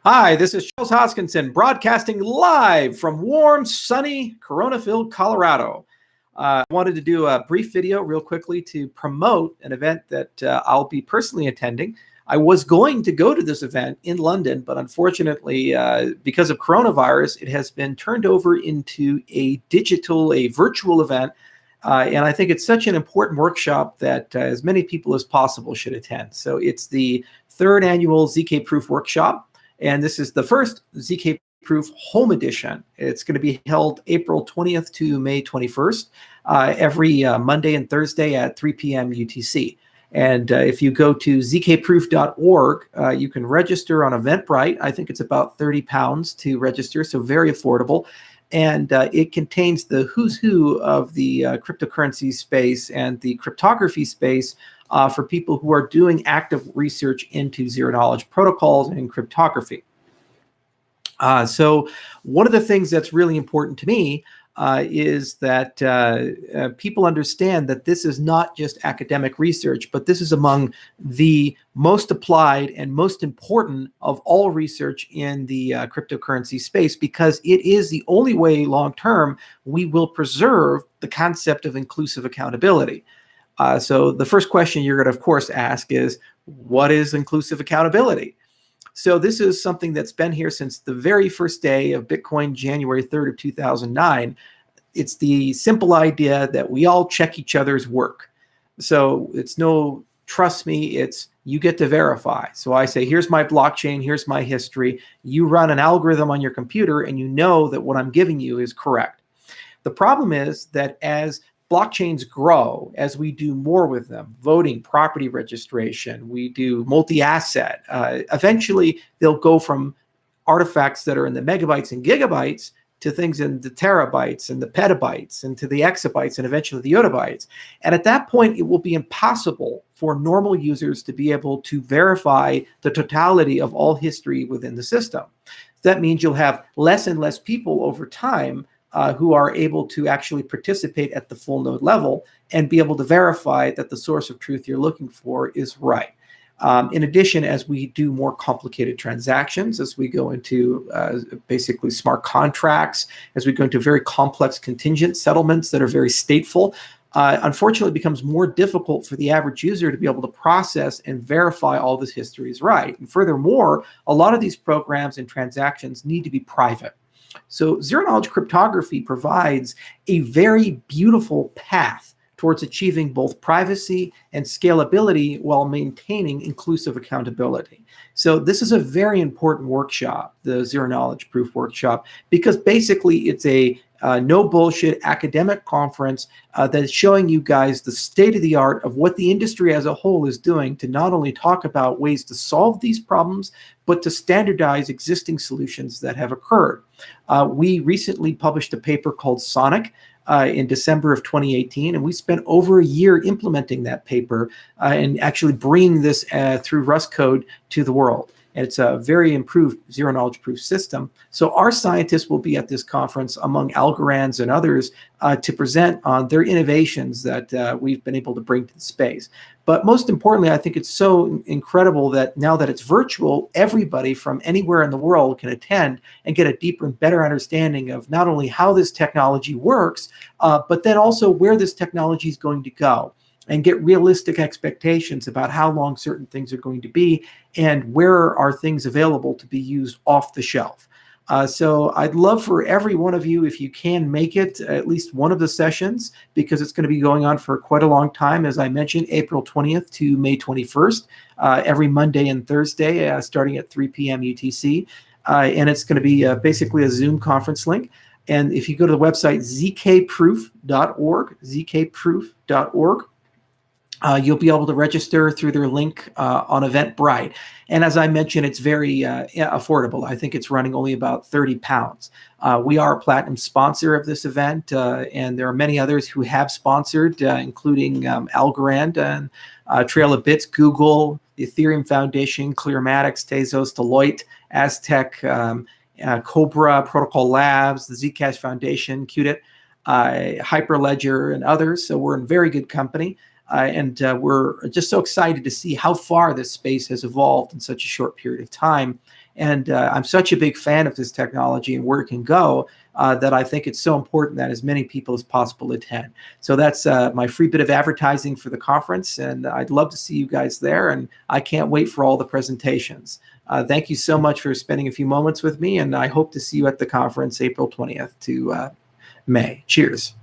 Hi, this is Charles Hoskinson broadcasting live from warm, sunny, Corona-filled Colorado. I wanted to do a brief video real quickly to promote an event that I'll be personally attending. I was going to go to this event in London, but unfortunately, because of coronavirus, it has been turned over into a virtual event. And I think it's such an important workshop that as many people as possible should attend. So it's the third annual ZKProof Workshop. And this is the first ZKProof Home Edition. It's going to be held April 20th to May 21st, every Monday and Thursday at 3 p.m. UTC. And if you go to zkproof.org, you can register on Eventbrite. I think it's about £30 to register, so very affordable. And it contains the who's who of the cryptocurrency space and the cryptography space for people who are doing active research into zero-knowledge protocols and cryptography. So one of the things that's really important to me is that people understand that this is not just academic research, but this is among the most applied and most important of all research in the cryptocurrency space, because it is the only way long-term we will preserve the concept of inclusive accountability. So the first question you're going to, of course, ask is, what is inclusive accountability? So this is something that's been here since the very first day of Bitcoin, January 3rd of 2009. It's the simple idea that we all check each other's work. So it's no, trust me, it's you get to verify. So I say, here's my blockchain, here's my history. You run an algorithm on your computer and you know that what I'm giving you is correct. The problem is that as blockchains grow, as we do more with them, voting, property registration, we do multi-asset, eventually they'll go from artifacts that are in the megabytes and gigabytes to things in the terabytes and the petabytes and to the exabytes and eventually the yottabytes. And at that point, it will be impossible for normal users to be able to verify the totality of all history within the system. That means you'll have less and less people over time who are able to actually participate at the full node level and be able to verify that the source of truth you're looking for is right. In addition, as we do more complicated transactions, as we go into basically smart contracts, as we go into very complex contingent settlements that are very stateful, unfortunately it becomes more difficult for the average user to be able to process and verify all this history is right. And furthermore, a lot of these programs and transactions need to be private. So zero-knowledge cryptography provides a very beautiful path towards achieving both privacy and scalability while maintaining inclusive accountability. So this is a very important workshop, the Zero-Knowledge Proof Workshop, because basically it's a no bullshit academic conference that is showing you guys the state of the art of what the industry as a whole is doing to not only talk about ways to solve these problems, but to standardize existing solutions that have occurred. We recently published a paper called Sonic in December of 2018, and we spent over a year implementing that paper and actually bringing this through Rust code to the world. And it's a very improved zero-knowledge proof system. So our scientists will be at this conference among Algorand's and others to present on their innovations that we've been able to bring to the space. But most importantly, I think it's so incredible that now that it's virtual, everybody from anywhere in the world can attend and get a deeper and better understanding of not only how this technology works, but then also where this technology is going to go, and get realistic expectations about how long certain things are going to be and where are things available to be used off the shelf. So I'd love for every one of you, if you can make it at least one of the sessions, because it's going to be going on for quite a long time. As I mentioned, April 20th to May 21st, every Monday and Thursday, starting at 3 p.m. UTC. And it's going to be basically a Zoom conference link. And if you go to the website zkproof.org, zkproof.org, you'll be able to register through their link on Eventbrite. And as I mentioned, it's very affordable. I think it's running only about £30. We are a platinum sponsor of this event, and there are many others who have sponsored, including Algorand and Trail of Bits, Google, the Ethereum Foundation, Clearmatics, Tezos, Deloitte, Aztec, Cobra, Protocol Labs, the Zcash Foundation, Qubit, Hyperledger, and others. So we're in very good company. And we're just so excited to see how far this space has evolved in such a short period of time. And I'm such a big fan of this technology and where it can go that I think it's so important that as many people as possible attend. So that's my free bit of advertising for the conference, and I'd love to see you guys there, and I can't wait for all the presentations. Thank you so much for spending a few moments with me, and I hope to see you at the conference April 20th to May. Cheers.